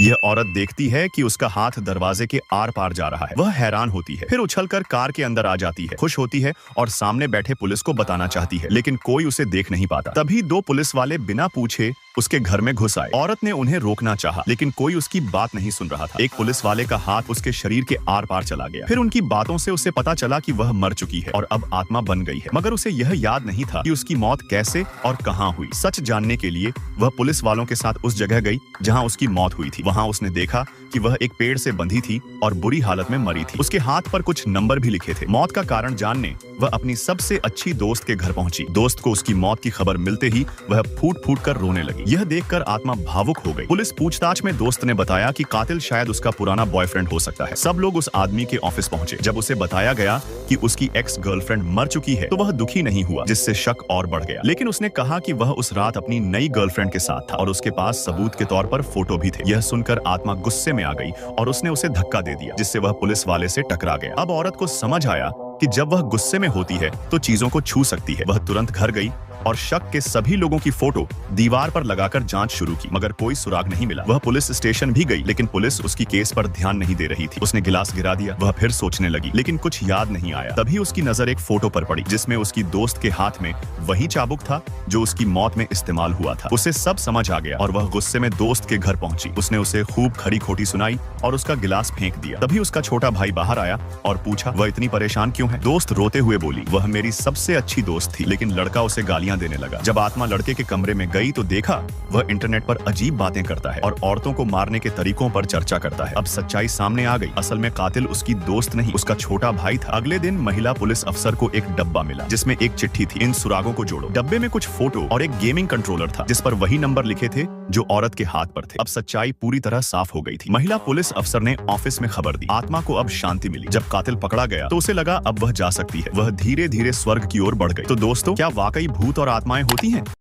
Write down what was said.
यह औरत देखती है कि उसका हाथ दरवाजे के आर पार जा रहा है। वह हैरान होती है, फिर उछलकर कार के अंदर आ जाती है, खुश होती है और सामने बैठे पुलिस को बताना चाहती है, लेकिन कोई उसे देख नहीं पाता। तभी दो पुलिस वाले बिना पूछे उसके घर में घुस आए। औरत ने उन्हें रोकना चाहा, लेकिन कोई उसकी बात नहीं सुन रहा था। एक पुलिस वाले का हाथ उसके शरीर के आर पार चला गया। फिर उनकी बातों से उसे पता चला कि वह मर चुकी है और अब आत्मा बन गई है, मगर उसे यह याद नहीं था कि उसकी मौत कैसे और कहाँ हुई। सच जानने के लिए वह पुलिस वालों के साथ उस जगह गई जहाँ उसकी मौत हुई थी। वहाँ उसने देखा कि वह एक पेड़ से बंधी थी और बुरी हालत में मरी थी। उसके हाथ पर कुछ नंबर भी लिखे थे। मौत का कारण जानने वह अपनी सबसे अच्छी दोस्त के घर पहुंची। दोस्त को उसकी मौत की खबर मिलते ही वह फूट फूट कर रोने लगी। यह देखकर आत्मा भावुक हो गई। पुलिस पूछताछ में दोस्त ने बताया कि कातिल शायद उसका पुराना बॉयफ्रेंड हो सकता है। सब लोग उस आदमी के ऑफिस पहुंचे। जब उसे बताया गया कि उसकी एक्स गर्लफ्रेंड मर चुकी है तो वह दुखी नहीं हुआ, जिससे शक और बढ़ गया। लेकिन उसने कहा कि वह उस रात अपनी नई गर्लफ्रेंड के साथ था और उसके पास सबूत के तौर पर फोटो भी थे। यह सुनकर आत्मा गुस्से में आ गई और उसने उसे धक्का दे दिया, जिससे वह पुलिस वाले से टकरा गया। अब औरत को समझ आया कि जब वह गुस्से में होती है तो चीजों को छू सकती है। वह तुरंत घर गई और शक के सभी लोगों की फोटो दीवार पर लगाकर जांच शुरू की, मगर कोई सुराग नहीं मिला। वह पुलिस स्टेशन भी गई, लेकिन पुलिस उसकी केस पर ध्यान नहीं दे रही थी। उसने गिलास गिरा दिया। वह फिर सोचने लगी, लेकिन कुछ याद नहीं आया। तभी उसकी नजर एक फोटो पर पड़ी, जिसमें उसकी दोस्त के हाथ में वही चाबुक था जो उसकी मौत में इस्तेमाल हुआ था। उसे सब समझ आ गया और वह गुस्से में दोस्त के घर पहुंची। उसने उसे खूब खरी खोटी सुनाई और उसका गिलास फेंक दिया। तभी उसका छोटा भाई बाहर आया और पूछा, वह इतनी परेशान क्यों है? दोस्त रोते हुए बोली, वह मेरी सबसे अच्छी दोस्त थी, लेकिन लड़का उसे गालियां देने लगा। जब आत्मा लड़के के कमरे में गई तो देखा वह इंटरनेट पर अजीब बातें करता है और औरतों को मारने के तरीकों पर चर्चा करता है। अब सच्चाई सामने आ गई। असल में कातिल उसकी दोस्त नहीं, उसका छोटा भाई था। अगले दिन महिला पुलिस अफसर को एक डब्बा मिला, जिसमें एक चिट्ठी थी। इन सुरागों को जोड़ो। डब्बे में कुछ फोटो और एक गेमिंग कंट्रोलर था, जिस पर वही नंबर लिखे थे जो औरत के हाथ पर थे। अब सच्चाई पूरी तरह साफ हो गई थी। महिला पुलिस अफसर ने ऑफिस में खबर दी। आत्मा को अब शांति मिली। जब कातिल पकड़ा गया तो उसे लगा अब वह जा सकती है। वह धीरे धीरे स्वर्ग की ओर बढ़ गई। तो दोस्तों, क्या वाकई भूत और आत्माएं होती हैं?